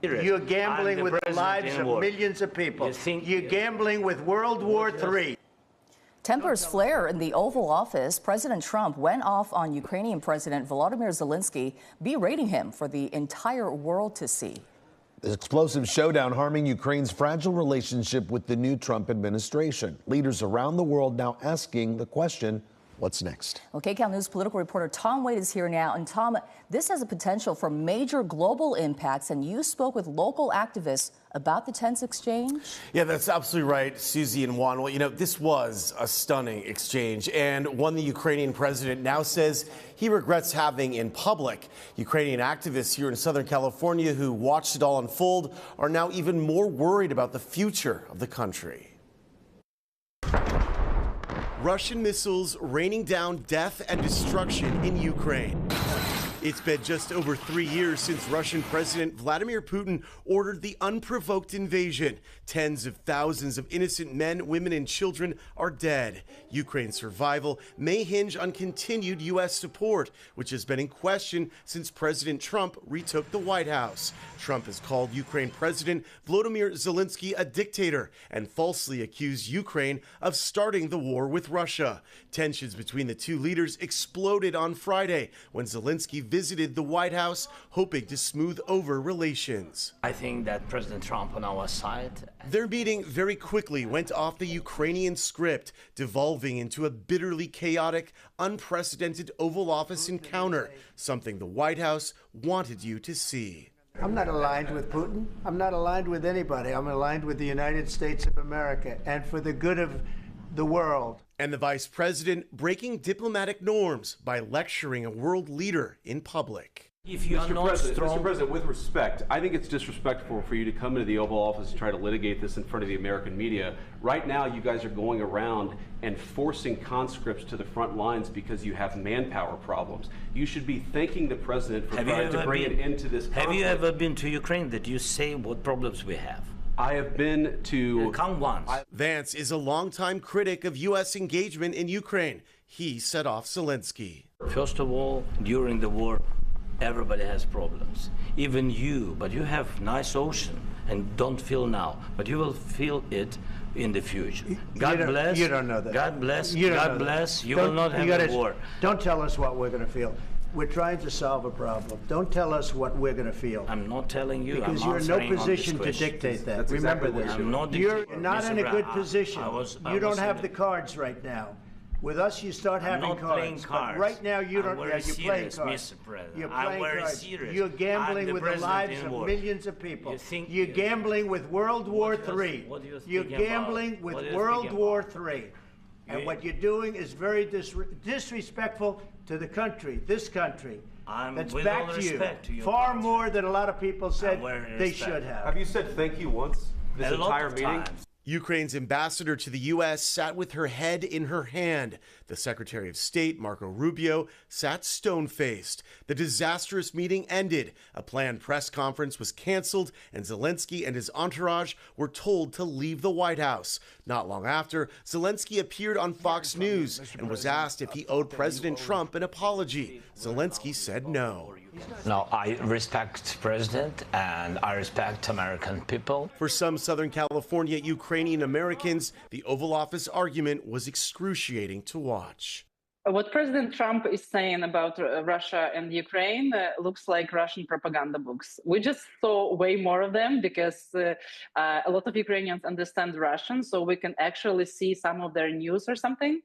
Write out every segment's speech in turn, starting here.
You're gambling with the lives of millions of people. You're gambling with World War III. Tempers flare in the Oval Office. President Trump went off on Ukrainian President Volodymyr Zelensky, berating him for the entire world to see. The explosive showdown harming Ukraine's fragile relationship with the new Trump administration. Leaders around the world now asking the question, what's next? Well, KCAL News political reporter Tom Wade is here now. And Tom, this has a potential for major global impacts, and you spoke with local activists about the tense exchange? Yeah, that's absolutely right, Susie and Juan. Well, you know, this was a stunning exchange, and one the Ukrainian president now says he regrets having in public. Ukrainian activists here in Southern California who watched it all unfold are now even more worried about the future of the country. Russian missiles raining down death and destruction in Ukraine. It's been just over 3 years since Russian President Vladimir Putin ordered the unprovoked invasion. Tens of thousands of innocent men, women, and children are dead. Ukraine's survival may hinge on continued U.S. support, which has been in question since President Trump retook the White House. Trump has called Ukraine President Volodymyr Zelensky a dictator and falsely accused Ukraine of starting the war with Russia. Tensions between the two leaders exploded on Friday when Zelensky visited the White House, hoping to smooth over relations. I think that President Trump on our side. Their meeting very quickly went off the Ukrainian script, devolving into a bitterly chaotic, unprecedented Oval Office encounter, something the White House wanted you to see. I'm not aligned with Putin. I'm not aligned with anybody. I'm aligned with the United States of America and for the good of the world. And the vice president breaking diplomatic norms by lecturing a world leader in public. If you are not strong... Mr. President, with respect, I think it's disrespectful for you to come into the Oval Office and try to litigate this in front of the American media. Right now, you guys are going around and forcing conscripts to the front lines because you have manpower problems. You should be thanking the president for trying to bring an end to this conflict. Have you ever been to Ukraine that you say what problems we have? I have been to... Come once. Vance is a longtime critic of U.S. engagement in Ukraine. He set off Zelensky. First of all, during the war, everybody has problems. Even you, but you have nice ocean and don't feel now, but you will feel it in the future. God bless. You don't know that. God bless. You God bless. You will not have a war. Don't tell us what we're going to feel. We're trying to solve a problem. Don't tell us what we're going to feel. I'm not telling you. Because you're in no position to dictate that. Remember this. You're not in a good position. You don't have the cards right now. With us, you start having cards. But right now, you don't. Yeah, you're playing cards. You're playing cards. You're gambling with the lives of millions of people. You're gambling with World War III. You're gambling with World War III. And what you're doing is very disrespectful to the country, this country. That's back to you. Far more than a lot of people said they should have. Have you said thank you once this entire meeting? Ukraine's ambassador to the U.S. sat with her head in her hand. The Secretary of State, Marco Rubio, sat stone-faced. The disastrous meeting ended. A planned press conference was canceled, and Zelensky and his entourage were told to leave the White House. Not long after, Zelensky appeared on Fox News and was asked if he owed President Trump an apology. Zelensky said no. No, I respect President and I respect American people. For some Southern California Ukrainian Americans, the Oval Office argument was excruciating to watch. What President Trump is saying about Russia and Ukraine looks like Russian propaganda books. We just saw way more of them because a lot of Ukrainians understand Russian, so we can actually see some of their news or something.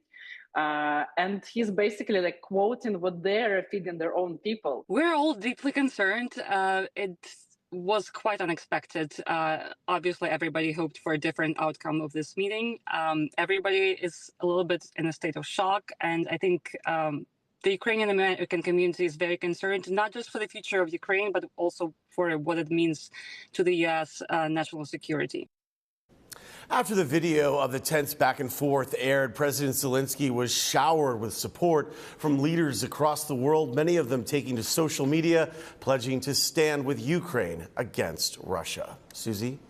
And he's basically like quoting what they're feeding their own people. We're all deeply concerned. It was quite unexpected. Obviously, everybody hoped for a different outcome of this meeting. Everybody is a little bit in a state of shock. And I think the Ukrainian American community is very concerned, not just for the future of Ukraine, but also for what it means to the U.S. national security. After the video of the tense back and forth aired, President Zelensky was showered with support from leaders across the world, many of them taking to social media, pledging to stand with Ukraine against Russia. Susie?